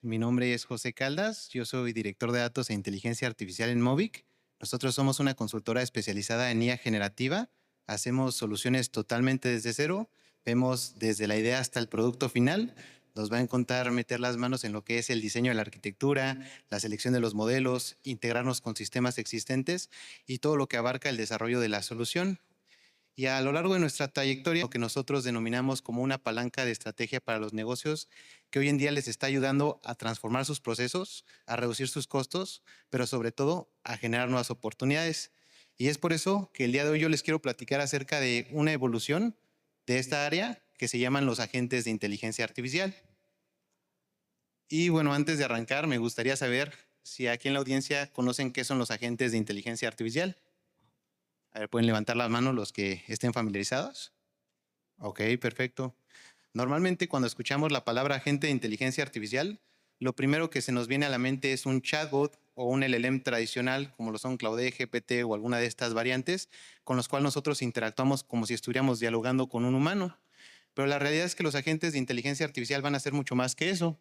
Mi nombre es José Caldas, yo soy director de datos e inteligencia artificial en Movic. Nosotros somos una consultora especializada en IA generativa, hacemos soluciones totalmente desde cero, vemos desde la idea hasta el producto final. Nos va a encontrar meter las manos en lo que es el diseño de la arquitectura, la selección de los modelos, integrarnos con sistemas existentes y todo lo que abarca el desarrollo de la solución. Y a lo largo de nuestra trayectoria, lo que nosotros denominamos como una palanca de estrategia para los negocios, que hoy en día les está ayudando a transformar sus procesos, a reducir sus costos, pero sobre todo a generar nuevas oportunidades. Y es por eso que el día de hoy yo les quiero platicar acerca de una evolución de esta área que se llaman los agentes de inteligencia artificial. Y bueno, antes de arrancar, me gustaría saber si aquí en la audiencia conocen qué son los agentes de inteligencia artificial. A ver, pueden levantar las manos los que estén familiarizados. Ok, perfecto. Normalmente cuando escuchamos la palabra agente de inteligencia artificial, lo primero que se nos viene a la mente es un chatbot o un LLM tradicional, como lo son Claude, GPT o alguna de estas variantes, con los cuales nosotros interactuamos como si estuviéramos dialogando con un humano. Pero la realidad es que los agentes de inteligencia artificial van a ser mucho más que eso.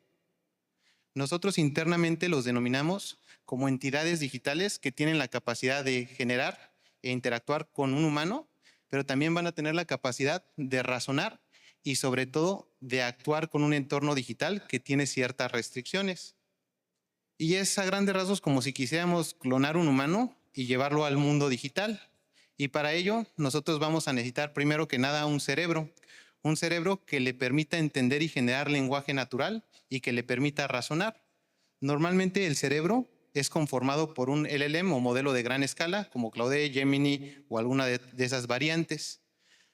Nosotros internamente los denominamos como entidades digitales que tienen la capacidad de generar e interactuar con un humano, pero también van a tener la capacidad de razonar y sobre todo de actuar con un entorno digital que tiene ciertas restricciones. Y es a grandes rasgos como si quisiéramos clonar un humano y llevarlo al mundo digital. Y para ello nosotros vamos a necesitar primero que nada un cerebro que le permita entender y generar lenguaje natural y que le permita razonar. Normalmente el cerebro es conformado por un LLM o modelo de gran escala, como Claude, Gemini o alguna de esas variantes.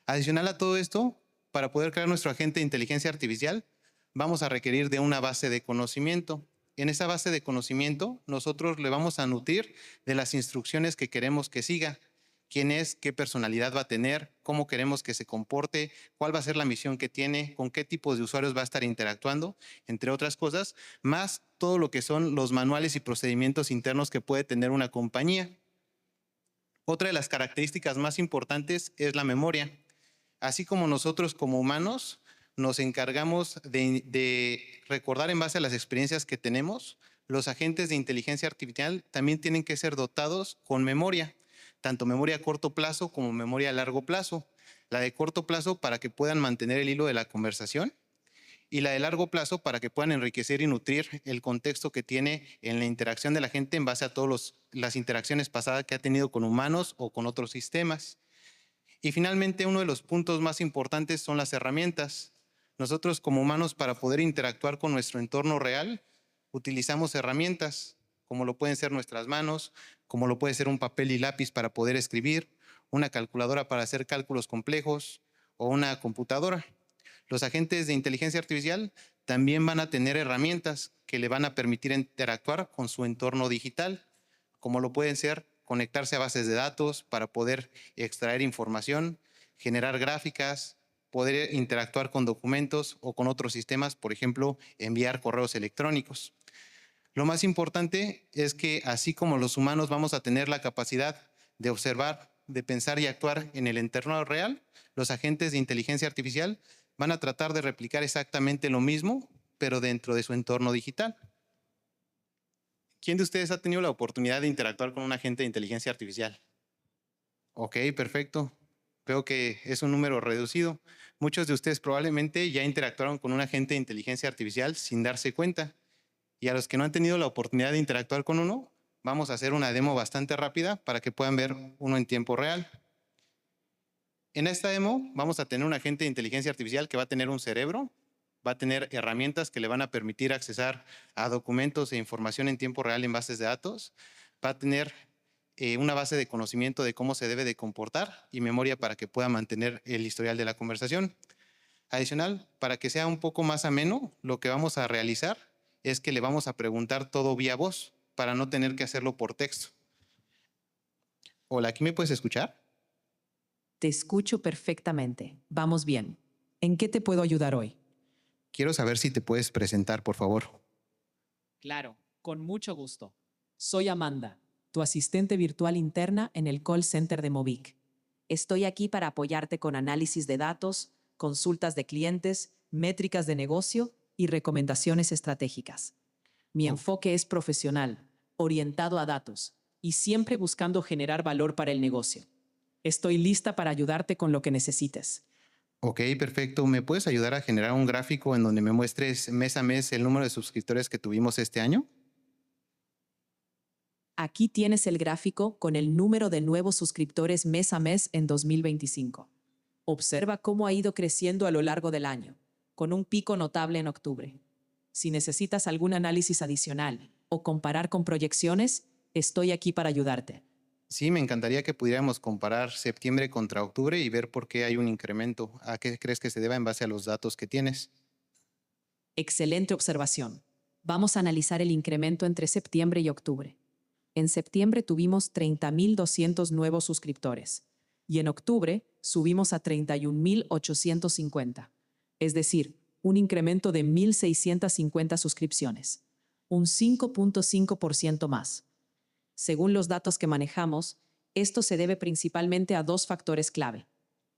Adicional a todo esto, para poder crear nuestro agente de inteligencia artificial, vamos a requerir de una base de conocimiento. En esa base de conocimiento, nosotros le vamos a nutrir de las instrucciones que queremos que siga. Quién es, qué personalidad va a tener, cómo queremos que se comporte, cuál va a ser la misión que tiene, con qué tipos de usuarios va a estar interactuando, entre otras cosas, más todo lo que son los manuales y procedimientos internos que puede tener una compañía. Otra de las características más importantes es la memoria. Así como nosotros como humanos nos encargamos de recordar en base a las experiencias que tenemos, los agentes de inteligencia artificial también tienen que ser dotados con memoria, tanto memoria a corto plazo como memoria a largo plazo. La de corto plazo para que puedan mantener el hilo de la conversación y la de largo plazo para que puedan enriquecer y nutrir el contexto que tiene en la interacción de la gente en base a todas las interacciones pasadas que ha tenido con humanos o con otros sistemas. Y finalmente, uno de los puntos más importantes son las herramientas. Nosotros como humanos, para poder interactuar con nuestro entorno real, utilizamos herramientas, como lo pueden ser nuestras manos, como lo puede ser un papel y lápiz para poder escribir, una calculadora para hacer cálculos complejos o una computadora. Los agentes de inteligencia artificial también van a tener herramientas que le van a permitir interactuar con su entorno digital, como lo pueden ser conectarse a bases de datos para poder extraer información, generar gráficas, poder interactuar con documentos o con otros sistemas, por ejemplo, enviar correos electrónicos. Lo más importante es que así como los humanos vamos a tener la capacidad de observar, de pensar y actuar en el entorno real, los agentes de inteligencia artificial van a tratar de replicar exactamente lo mismo, pero dentro de su entorno digital. ¿Quién de ustedes ha tenido la oportunidad de interactuar con un agente de inteligencia artificial? Ok, perfecto. Veo que es un número reducido. Muchos de ustedes probablemente ya interactuaron con un agente de inteligencia artificial sin darse cuenta. Y a los que no han tenido la oportunidad de interactuar con uno, vamos a hacer una demo bastante rápida para que puedan ver uno en tiempo real. En esta demo vamos a tener un agente de inteligencia artificial que va a tener un cerebro, va a tener herramientas que le van a permitir accesar a documentos e información en tiempo real en bases de datos, va a tener una base de conocimiento de cómo se debe de comportar y memoria para que pueda mantener el historial de la conversación. Adicional, para que sea un poco más ameno, lo que vamos a realizar es que le vamos a preguntar todo vía voz para no tener que hacerlo por texto. Hola, ¿aquí me puedes escuchar? Te escucho perfectamente. Vamos bien. ¿En qué te puedo ayudar hoy? Quiero saber si te puedes presentar, por favor. Claro, con mucho gusto. Soy Amanda, tu asistente virtual interna en el call center de Movic. Estoy aquí para apoyarte con análisis de datos, consultas de clientes, métricas de negocio y recomendaciones estratégicas. Mi Oh, enfoque es profesional, orientado a datos y siempre buscando generar valor para el negocio. Estoy lista para ayudarte con lo que necesites. ok, perfecto. ¿Me puedes ayudar a generar un gráfico en donde me muestres mes a mes el número de suscriptores que tuvimos este año? Aquí tienes el gráfico con el número de nuevos suscriptores mes a mes en 2025. Observa cómo ha ido creciendo a lo largo del año, con un pico notable en octubre. Si necesitas algún análisis adicional o comparar con proyecciones, estoy aquí para ayudarte. Sí, me encantaría que pudiéramos comparar septiembre contra octubre y ver por qué hay un incremento. ¿A qué crees que se deba en base a los datos que tienes? Excelente observación. Vamos a analizar el incremento entre septiembre y octubre. En septiembre tuvimos 30.200 nuevos suscriptores y en octubre subimos a 31.850, es decir, un incremento de 1.650 suscripciones, un 5.5% más. Según los datos que manejamos, esto se debe principalmente a dos factores clave.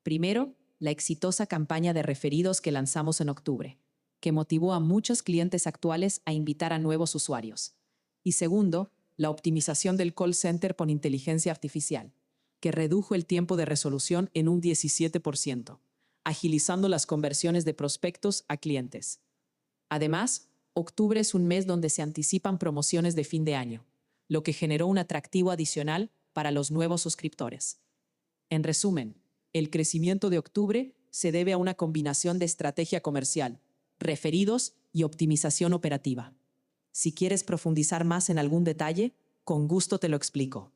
Primero, la exitosa campaña de referidos que lanzamos en octubre, que motivó a muchos clientes actuales a invitar a nuevos usuarios. Y segundo, la optimización del call center por inteligencia artificial, que redujo el tiempo de resolución en un 17%, agilizando las conversiones de prospectos a clientes. Además, octubre es un mes donde se anticipan promociones de fin de año, lo que generó un atractivo adicional para los nuevos suscriptores. En resumen, el crecimiento de octubre se debe a una combinación de estrategia comercial, referidos y optimización operativa. Si quieres profundizar más en algún detalle, con gusto te lo explico.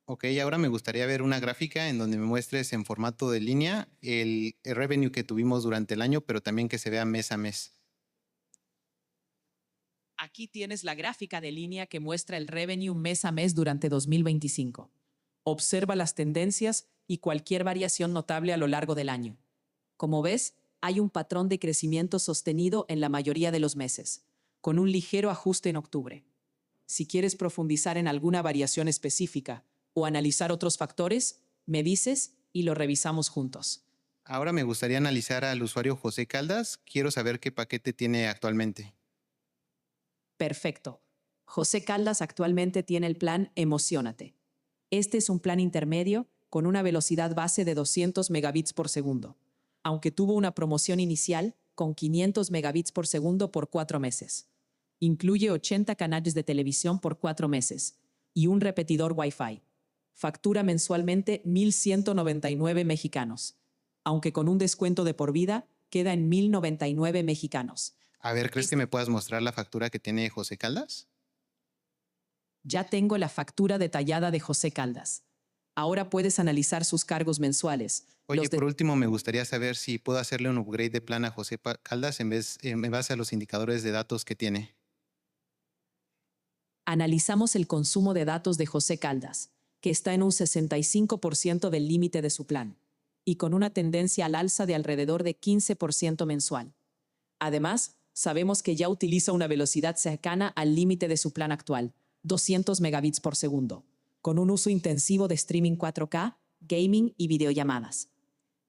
Ok, ahora me gustaría ver una gráfica en donde me muestres en formato de línea el revenue que tuvimos durante el año, pero también que se vea mes a mes. Aquí tienes la gráfica de línea que muestra el revenue mes a mes durante 2025. Observa las tendencias y cualquier variación notable a lo largo del año. Como ves, hay un patrón de crecimiento sostenido en la mayoría de los meses, con un ligero ajuste en octubre. Si quieres profundizar en alguna variación específica o analizar otros factores, me dices y lo revisamos juntos. Ahora me gustaría analizar al usuario José Caldas. Quiero saber qué paquete tiene actualmente. Perfecto. José Caldas actualmente tiene el plan Emociónate. Este es un plan intermedio con una velocidad base de 200 megabits por segundo, aunque tuvo una promoción inicial con 500 megabits por segundo por 4 meses. Incluye 80 canales de televisión por 4 meses y un repetidor Wi-Fi. Factura mensualmente 1.199 mexicanos, aunque con un descuento de por vida queda en 1.099 mexicanos. A ver, ¿crees que me puedas mostrar la factura que tiene José Caldas? Ya tengo la factura detallada de José Caldas. Ahora puedes analizar sus cargos mensuales. Oye, por último, me gustaría saber si puedo hacerle un upgrade de plan a José Caldas en base a los indicadores de datos que tiene. Analizamos el consumo de datos de José Caldas, que está en un 65% del límite de su plan, y con una tendencia al alza de alrededor de 15% mensual. Además, sabemos que ya utiliza una velocidad cercana al límite de su plan actual, 200 megabits por segundo, con un uso intensivo de streaming 4K, gaming y videollamadas.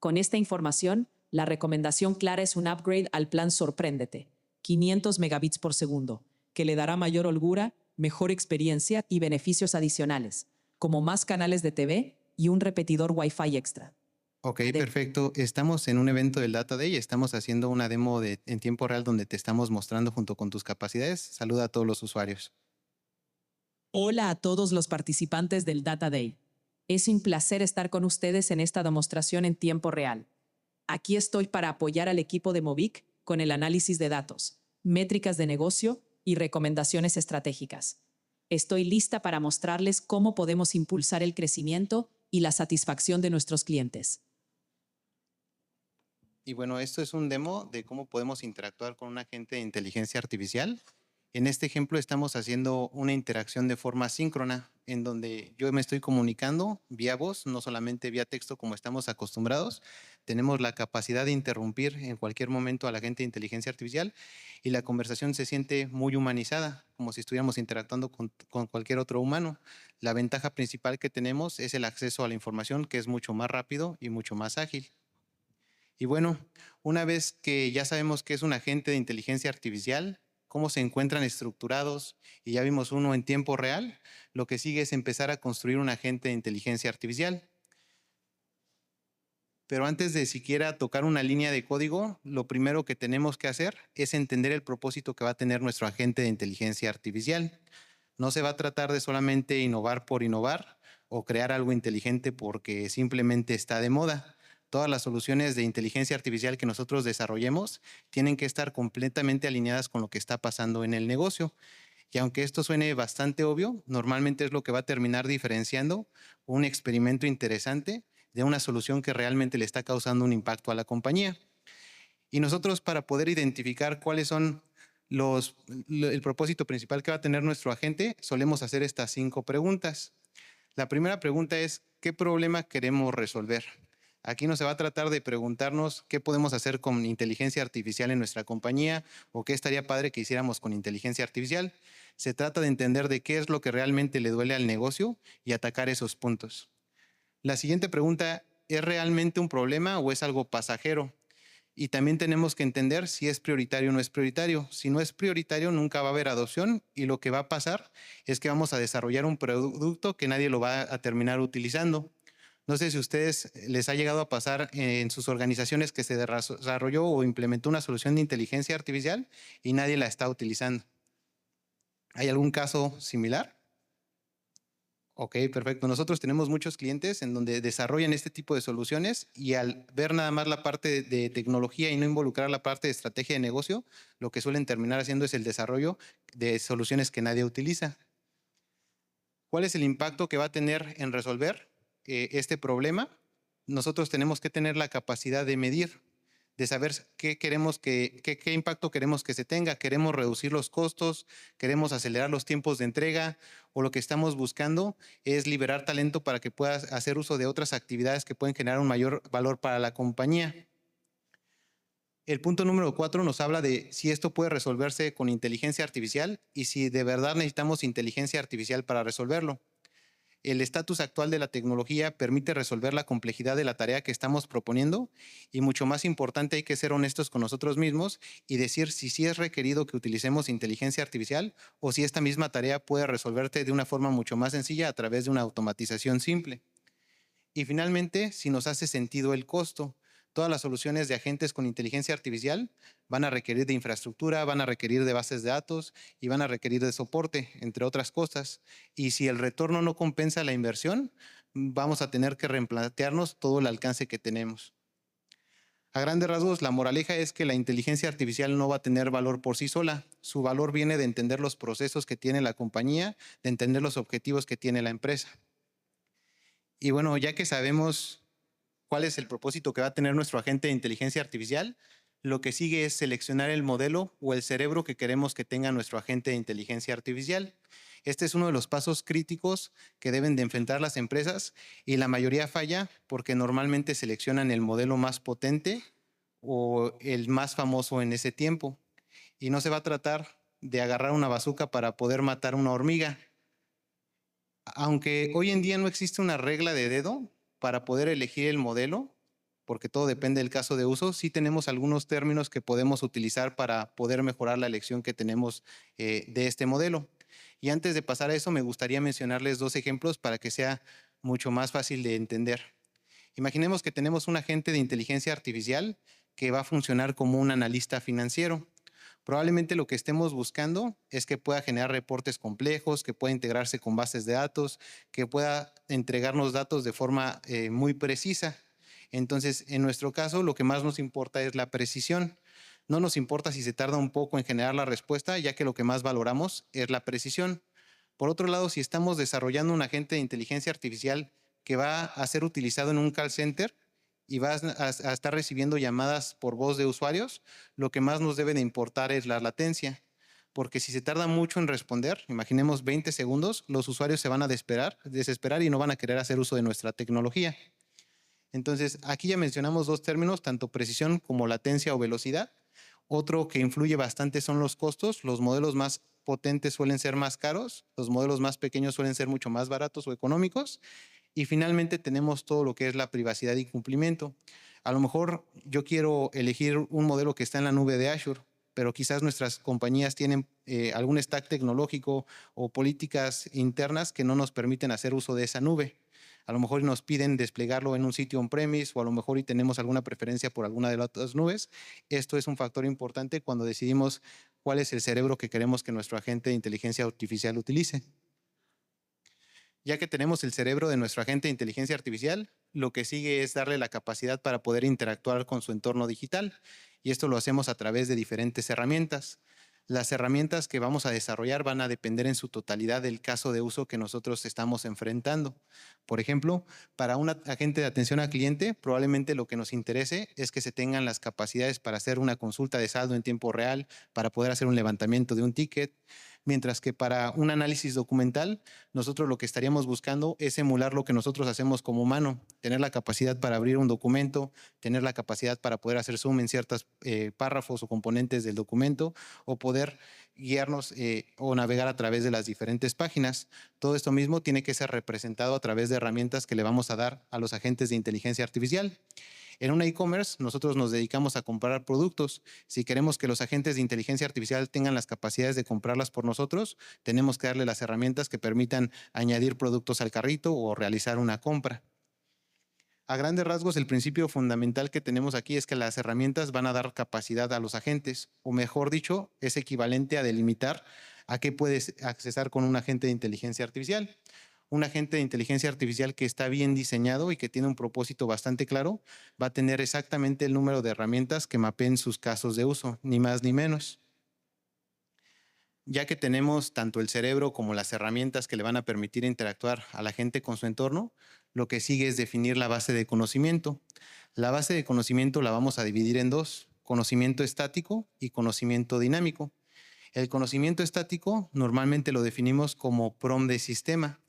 Con esta información, la recomendación clara es un upgrade al plan Sorpréndete, 500 megabits por segundo, que le dará mayor holgura, mejor experiencia y beneficios adicionales, como más canales de TV y un repetidor Wi-Fi extra. Ok, perfecto. Estamos en un evento del Data Day. Estamos haciendo una demo en tiempo real donde te estamos mostrando junto con tus capacidades. Saluda a todos los usuarios. Hola a todos los participantes del Data Day. Es un placer estar con ustedes en esta demostración en tiempo real. Aquí estoy para apoyar al equipo de Movic con el análisis de datos, métricas de negocio y recomendaciones estratégicas. Estoy lista para mostrarles cómo podemos impulsar el crecimiento y la satisfacción de nuestros clientes. Y bueno, esto es un demo de cómo podemos interactuar con un agente de inteligencia artificial. En este ejemplo estamos haciendo una interacción de forma síncrona, en donde yo me estoy comunicando vía voz, no solamente vía texto como estamos acostumbrados. Tenemos la capacidad de interrumpir en cualquier momento al agente de inteligencia artificial y la conversación se siente muy humanizada, como si estuviéramos interactuando con cualquier otro humano. La ventaja principal que tenemos es el acceso a la información, que es mucho más rápido y mucho más ágil. Y bueno, una vez que ya sabemos que es un agente de inteligencia artificial, cómo se encuentran estructurados y ya vimos uno en tiempo real, lo que sigue es empezar a construir un agente de inteligencia artificial. Pero antes de siquiera tocar una línea de código, lo primero que tenemos que hacer es entender el propósito que va a tener nuestro agente de inteligencia artificial. No se va a tratar de solamente innovar por innovar o crear algo inteligente porque simplemente está de moda. Todas las soluciones de inteligencia artificial que nosotros desarrollemos tienen que estar completamente alineadas con lo que está pasando en el negocio. Y aunque esto suene bastante obvio, normalmente es lo que va a terminar diferenciando un experimento interesante de una solución que realmente le está causando un impacto a la compañía. Y nosotros, para poder identificar cuáles son el propósito principal que va a tener nuestro agente, solemos hacer estas 5 preguntas. La primera pregunta es, ¿qué problema queremos resolver? Aquí no se va a tratar de preguntarnos qué podemos hacer con inteligencia artificial en nuestra compañía o qué estaría padre que hiciéramos con inteligencia artificial. Se trata de entender de qué es lo que realmente le duele al negocio y atacar esos puntos. La siguiente pregunta, ¿es realmente un problema o es algo pasajero? Y también tenemos que entender si es prioritario o no es prioritario. Si no es prioritario, nunca va a haber adopción y lo que va a pasar es que vamos a desarrollar un producto que nadie lo va a terminar utilizando. No sé si a ustedes les ha llegado a pasar en sus organizaciones que se desarrolló o implementó una solución de inteligencia artificial y nadie la está utilizando. ¿Hay algún caso similar? Ok, perfecto. Nosotros tenemos muchos clientes en donde desarrollan este tipo de soluciones y al ver nada más la parte de tecnología y no involucrar la parte de estrategia de negocio, lo que suelen terminar haciendo es el desarrollo de soluciones que nadie utiliza. ¿Cuál es el impacto que va a tener en resolver este problema? Nosotros tenemos que tener la capacidad de medir, de saber qué impacto queremos que se tenga. ¿Queremos reducir los costos? ¿Queremos acelerar los tiempos de entrega? ¿O lo que estamos buscando es liberar talento para que pueda hacer uso de otras actividades que pueden generar un mayor valor para la compañía? El punto número 4 nos habla de si esto puede resolverse con inteligencia artificial y si de verdad necesitamos inteligencia artificial para resolverlo. El estatus actual de la tecnología permite resolver la complejidad de la tarea que estamos proponiendo y mucho más importante hay que ser honestos con nosotros mismos y decir si sí es requerido que utilicemos inteligencia artificial o si esta misma tarea puede resolverse de una forma mucho más sencilla a través de una automatización simple. Y finalmente, si nos hace sentido el costo. Todas las soluciones de agentes con inteligencia artificial van a requerir de infraestructura, van a requerir de bases de datos y van a requerir de soporte, entre otras cosas. Y si el retorno no compensa la inversión, vamos a tener que replantearnos todo el alcance que tenemos. A grandes rasgos, la moraleja es que la inteligencia artificial no va a tener valor por sí sola. Su valor viene de entender los procesos que tiene la compañía, de entender los objetivos que tiene la empresa. Y bueno, ya que sabemos cuál es el propósito que va a tener nuestro agente de inteligencia artificial, lo que sigue es seleccionar el modelo o el cerebro que queremos que tenga nuestro agente de inteligencia artificial. Este es uno de los pasos críticos que deben de enfrentar las empresas y la mayoría falla porque normalmente seleccionan el modelo más potente o el más famoso en ese tiempo. Y no se va a tratar de agarrar una bazuca para poder matar una hormiga. Aunque hoy en día no existe una regla de dedo para poder elegir el modelo, porque todo depende del caso de uso, sí tenemos algunos términos que podemos utilizar para poder mejorar la elección que tenemos de este modelo. Y antes de pasar a eso, me gustaría mencionarles 2 ejemplos para que sea mucho más fácil de entender. Imaginemos que tenemos un agente de inteligencia artificial que va a funcionar como un analista financiero. Probablemente lo que estemos buscando es que pueda generar reportes complejos, que pueda integrarse con bases de datos, que pueda entregarnos datos de forma muy precisa. Entonces, en nuestro caso, lo que más nos importa es la precisión. No nos importa si se tarda un poco en generar la respuesta, ya que lo que más valoramos es la precisión. Por otro lado, si estamos desarrollando un agente de inteligencia artificial que va a ser utilizado en un call center, y vas a estar recibiendo llamadas por voz de usuarios, lo que más nos debe de importar es la latencia. Porque si se tarda mucho en responder, imaginemos 20 segundos, los usuarios se van a desesperar y no van a querer hacer uso de nuestra tecnología. Entonces, aquí ya mencionamos 2 términos, tanto precisión como latencia o velocidad. Otro que influye bastante son los costos. Los modelos más potentes suelen ser más caros, los modelos más pequeños suelen ser mucho más baratos o económicos. Y finalmente tenemos todo lo que es la privacidad y cumplimiento. A lo mejor yo quiero elegir un modelo que está en la nube de Azure, pero quizás nuestras compañías tienen algún stack tecnológico o políticas internas que no nos permiten hacer uso de esa nube. A lo mejor nos piden desplegarlo en un sitio on-premise o a lo mejor y tenemos alguna preferencia por alguna de las otras nubes. Esto es un factor importante cuando decidimos cuál es el cerebro que queremos que nuestro agente de inteligencia artificial utilice. Ya que tenemos el cerebro de nuestro agente de inteligencia artificial, lo que sigue es darle la capacidad para poder interactuar con su entorno digital. Y esto lo hacemos a través de diferentes herramientas. Las herramientas que vamos a desarrollar van a depender en su totalidad del caso de uso que nosotros estamos enfrentando. Por ejemplo, para un agente de atención al cliente, probablemente lo que nos interese es que se tengan las capacidades para hacer una consulta de saldo en tiempo real, para poder hacer un levantamiento de un ticket, mientras que para un análisis documental, nosotros lo que estaríamos buscando es emular lo que nosotros hacemos como humano, tener la capacidad para abrir un documento, tener la capacidad para poder hacer zoom en ciertos párrafos o componentes del documento o poder guiarnos o navegar a través de las diferentes páginas. Todo esto mismo tiene que ser representado a través de herramientas que le vamos a dar a los agentes de inteligencia artificial. En una e-commerce, nosotros nos dedicamos a comprar productos. Si queremos que los agentes de inteligencia artificial tengan las capacidades de comprarlas por nosotros, tenemos que darle las herramientas que permitan añadir productos al carrito o realizar una compra. A grandes rasgos, el principio fundamental que tenemos aquí es que las herramientas van a dar capacidad a los agentes, o mejor dicho, es equivalente a delimitar a qué puedes accesar con un agente de inteligencia artificial. Un agente de inteligencia artificial que está bien diseñado y que tiene un propósito bastante claro, va a tener exactamente el número de herramientas que mapeen sus casos de uso, ni más ni menos. Ya que tenemos tanto el cerebro como las herramientas que le van a permitir interactuar a la gente con su entorno, lo que sigue es definir la base de conocimiento. La base de conocimiento la vamos a dividir en dos: conocimiento estático y conocimiento dinámico. El conocimiento estático normalmente lo definimos como PROM de sistema,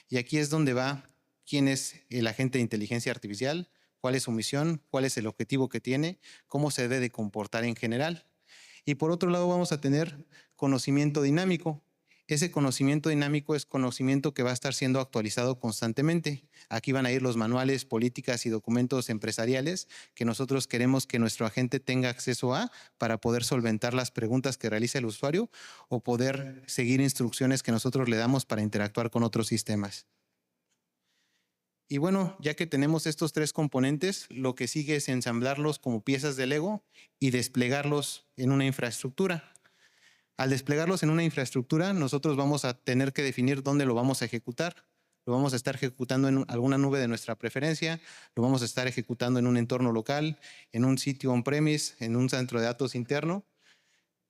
y aquí es donde va quién es el agente de inteligencia artificial, cuál es su misión, cuál es el objetivo que tiene, cómo se debe de comportar en general. Y por otro lado vamos a tener conocimiento dinámico. Ese conocimiento dinámico es conocimiento que va a estar siendo actualizado constantemente. Aquí van a ir los manuales, políticas y documentos empresariales que nosotros queremos que nuestro agente tenga acceso a para poder solventar las preguntas que realiza el usuario o poder seguir instrucciones que nosotros le damos para interactuar con otros sistemas. Y bueno, ya que tenemos estos tres componentes, lo que sigue es ensamblarlos como piezas de Lego y desplegarlos en una infraestructura. Al desplegarlos en una infraestructura, nosotros vamos a tener que definir dónde lo vamos a ejecutar. Lo vamos a estar ejecutando en alguna nube de nuestra preferencia, lo vamos a estar ejecutando en un entorno local, en un sitio on-premise, en un centro de datos interno.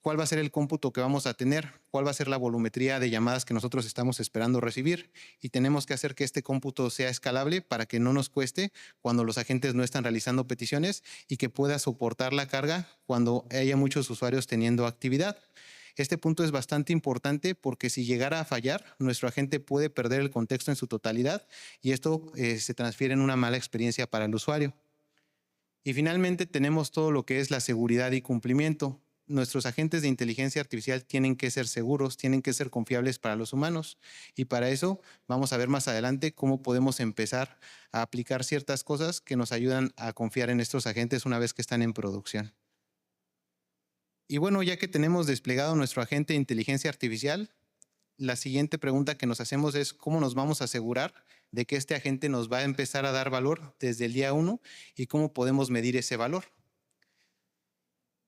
¿Cuál va a ser el cómputo que vamos a tener? ¿Cuál va a ser la volumetría de llamadas que nosotros estamos esperando recibir? Y tenemos que hacer que este cómputo sea escalable para que no nos cueste cuando los agentes no están realizando peticiones y que pueda soportar la carga cuando haya muchos usuarios teniendo actividad. Este punto es bastante importante porque si llegara a fallar, nuestro agente puede perder el contexto en su totalidad y esto se transfiere en una mala experiencia para el usuario. Y finalmente tenemos todo lo que es la seguridad y cumplimiento. Nuestros agentes de inteligencia artificial tienen que ser seguros, tienen que ser confiables para los humanos. Y para eso vamos a ver más adelante cómo podemos empezar a aplicar ciertas cosas que nos ayudan a confiar en estos agentes una vez que están en producción. Y bueno, ya que tenemos desplegado nuestro agente de inteligencia artificial, la siguiente pregunta que nos hacemos es cómo nos vamos a asegurar de que este agente nos va a empezar a dar valor desde el día 1 y cómo podemos medir ese valor.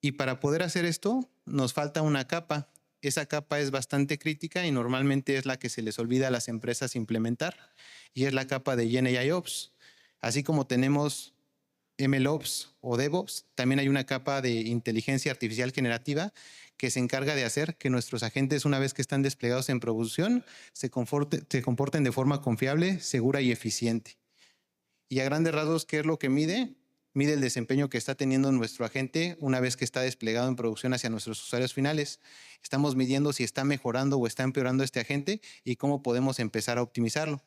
Y para poder hacer esto, nos falta una capa. Esa capa es bastante crítica y normalmente es la que se les olvida a las empresas implementar, y es la capa de GenAIOps. Así como tenemos MLOps o DevOps, también hay una capa de inteligencia artificial generativa que se encarga de hacer que nuestros agentes, una vez que están desplegados en producción, se comporten de forma confiable, segura y eficiente. Y a grandes rasgos, ¿qué es lo que mide? Mide el desempeño que está teniendo nuestro agente una vez que está desplegado en producción hacia nuestros usuarios finales. Estamos midiendo si está mejorando o está empeorando este agente y cómo podemos empezar a optimizarlo.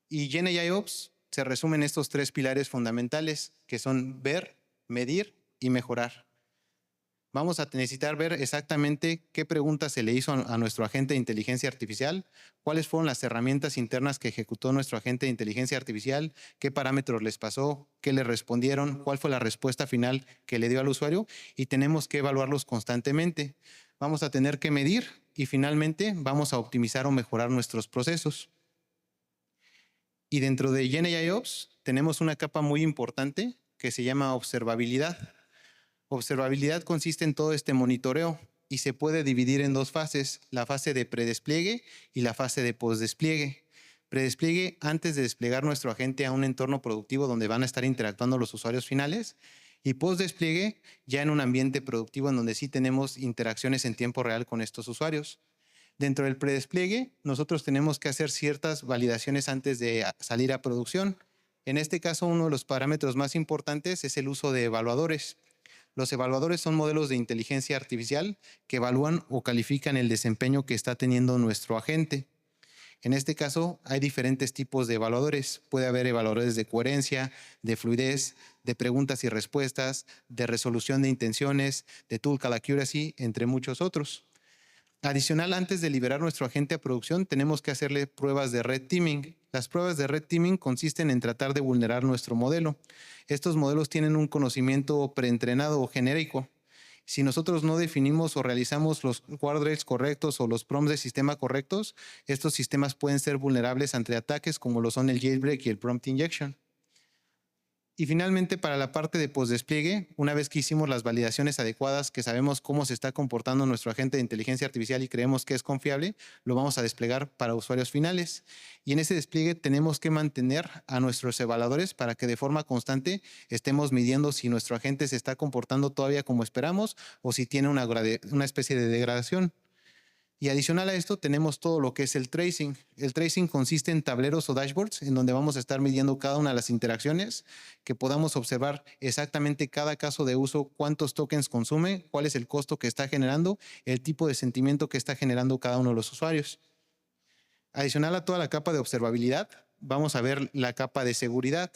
Y GenAIOps se resume en estos tres pilares fundamentales que son ver, medir y mejorar. Vamos a necesitar ver exactamente qué preguntas se le hizo a nuestro agente de inteligencia artificial, cuáles fueron las herramientas internas que ejecutó nuestro agente de inteligencia artificial, qué parámetros les pasó, qué le respondieron, cuál fue la respuesta final que le dio al usuario y tenemos que evaluarlos constantemente. Vamos a tener que medir y finalmente vamos a optimizar o mejorar nuestros procesos. Y dentro de GenAIOps tenemos una capa muy importante que se llama observabilidad. Observabilidad consiste en todo este monitoreo y se puede dividir en dos fases, la fase de predespliegue y la fase de postdespliegue. Predespliegue antes de desplegar nuestro agente a un entorno productivo donde van a estar interactuando los usuarios finales y postdespliegue ya en un ambiente productivo en donde sí tenemos interacciones en tiempo real con estos usuarios. Dentro del predespliegue, nosotros tenemos que hacer ciertas validaciones antes de salir a producción. En este caso, uno de los parámetros más importantes es el uso de evaluadores. Los evaluadores son modelos de inteligencia artificial que evalúan o califican el desempeño que está teniendo nuestro agente. En este caso, hay diferentes tipos de evaluadores. Puede haber evaluadores de coherencia, de fluidez, de preguntas y respuestas, de resolución de intenciones, de tool call accuracy, entre muchos otros. Adicional, antes de liberar nuestro agente a producción, tenemos que hacerle pruebas de red teaming. Las pruebas de red teaming consisten en tratar de vulnerar nuestro modelo. Estos modelos tienen un conocimiento preentrenado o genérico. Si nosotros no definimos o realizamos los guardrails correctos o los prompts de sistema correctos, estos sistemas pueden ser vulnerables ante ataques como lo son el jailbreak y el prompt injection. Y finalmente, para la parte de postdespliegue, una vez que hicimos las validaciones adecuadas, que sabemos cómo se está comportando nuestro agente de inteligencia artificial y creemos que es confiable, lo vamos a desplegar para usuarios finales. Y en ese despliegue tenemos que mantener a nuestros evaluadores para que de forma constante estemos midiendo si nuestro agente se está comportando todavía como esperamos o si tiene una especie de degradación. Y adicional a esto tenemos todo lo que es el tracing. El tracing consiste en tableros o dashboards en donde vamos a estar midiendo cada una de las interacciones, que podamos observar exactamente cada caso de uso, cuántos tokens consume, cuál es el costo que está generando, el tipo de sentimiento que está generando cada uno de los usuarios. Adicional a toda la capa de observabilidad, vamos a ver la capa de seguridad.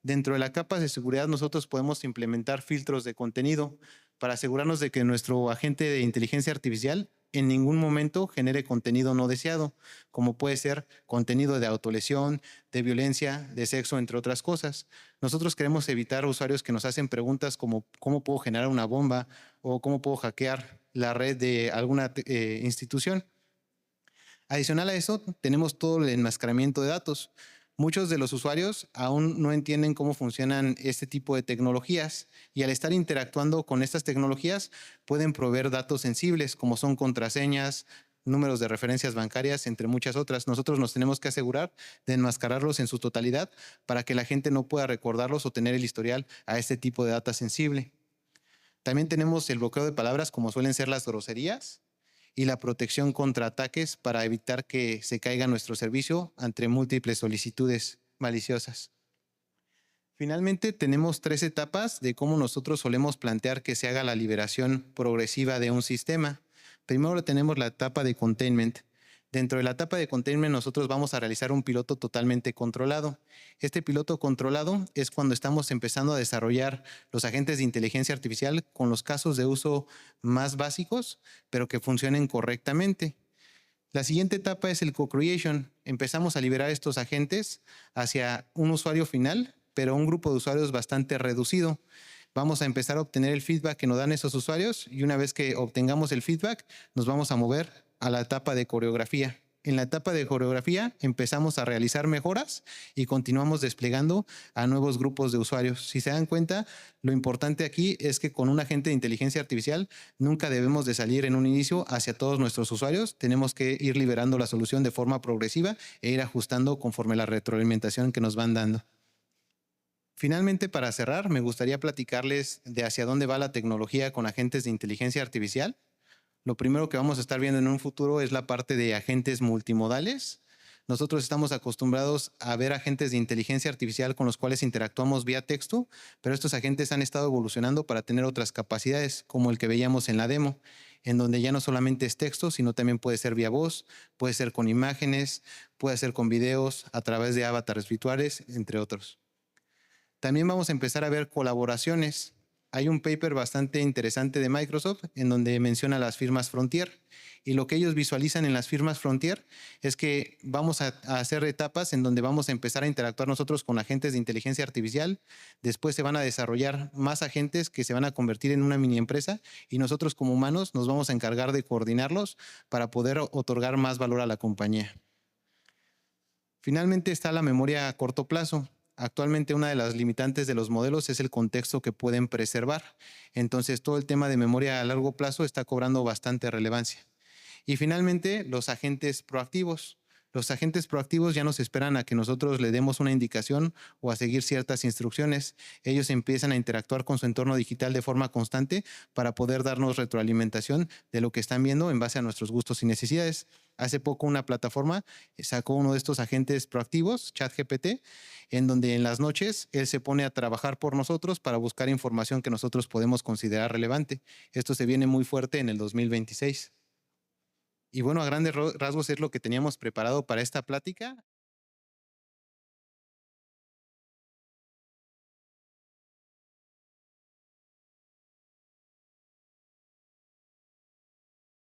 Dentro de la capa de seguridad nosotros podemos implementar filtros de contenido para asegurarnos de que nuestro agente de inteligencia artificial en ningún momento genere contenido no deseado, como puede ser contenido de autolesión, de violencia, de sexo, entre otras cosas. Nosotros queremos evitar usuarios que nos hacen preguntas como ¿cómo puedo generar una bomba? O ¿cómo puedo hackear la red de alguna institución? Adicional a eso, tenemos todo el enmascaramiento de datos. Muchos de los usuarios aún no entienden cómo funcionan este tipo de tecnologías y al estar interactuando con estas tecnologías pueden proveer datos sensibles como son contraseñas, números de referencias bancarias, entre muchas otras. Nosotros nos tenemos que asegurar de enmascararlos en su totalidad para que la gente no pueda recordarlos o tener el historial a este tipo de data sensible. También tenemos el bloqueo de palabras como suelen ser las groserías y la protección contra ataques para evitar que se caiga nuestro servicio ante múltiples solicitudes maliciosas. Finalmente, tenemos 3 etapas de cómo nosotros solemos plantear que se haga la liberación progresiva de un sistema. Primero tenemos la etapa de containment. Dentro de la etapa de containment nosotros vamos a realizar un piloto totalmente controlado. Este piloto controlado es cuando estamos empezando a desarrollar los agentes de inteligencia artificial con los casos de uso más básicos, pero que funcionen correctamente. La siguiente etapa es el co-creation. Empezamos a liberar estos agentes hacia un usuario final, pero un grupo de usuarios bastante reducido. Vamos a empezar a obtener el feedback que nos dan esos usuarios y una vez que obtengamos el feedback, nos vamos a mover a la etapa de coreografía. En la etapa de coreografía empezamos a realizar mejoras y continuamos desplegando a nuevos grupos de usuarios. Si se dan cuenta, lo importante aquí es que con un agente de inteligencia artificial nunca debemos de salir en un inicio hacia todos nuestros usuarios. Tenemos que ir liberando la solución de forma progresiva e ir ajustando conforme la retroalimentación que nos van dando. Finalmente, para cerrar, me gustaría platicarles de hacia dónde va la tecnología con agentes de inteligencia artificial. Lo primero que vamos a estar viendo en un futuro es la parte de agentes multimodales. Nosotros estamos acostumbrados a ver agentes de inteligencia artificial con los cuales interactuamos vía texto, pero estos agentes han estado evolucionando para tener otras capacidades, como el que veíamos en la demo, en donde ya no solamente es texto, sino también puede ser vía voz, puede ser con imágenes, puede ser con videos, a través de avatares virtuales, entre otros. También vamos a empezar a ver colaboraciones. Hay un paper bastante interesante de Microsoft en donde menciona las firmas Frontier, y lo que ellos visualizan en las firmas Frontier es que vamos a hacer etapas en donde vamos a empezar a interactuar nosotros con agentes de inteligencia artificial, después se van a desarrollar más agentes que se van a convertir en una mini empresa y nosotros como humanos nos vamos a encargar de coordinarlos para poder otorgar más valor a la compañía. Finalmente está la memoria a corto plazo. Actualmente una de las limitantes de los modelos es el contexto que pueden preservar. Entonces todo el tema de memoria a largo plazo está cobrando bastante relevancia. Y finalmente los agentes proactivos. Los agentes proactivos ya nos esperan a que nosotros le demos una indicación o a seguir ciertas instrucciones. Ellos empiezan a interactuar con su entorno digital de forma constante para poder darnos retroalimentación de lo que están viendo en base a nuestros gustos y necesidades. Hace poco una plataforma sacó uno de estos agentes proactivos, ChatGPT, en donde en las noches él se pone a trabajar por nosotros para buscar información que nosotros podemos considerar relevante. Esto se viene muy fuerte en el 2026. Y bueno, a grandes rasgos es lo que teníamos preparado para esta plática.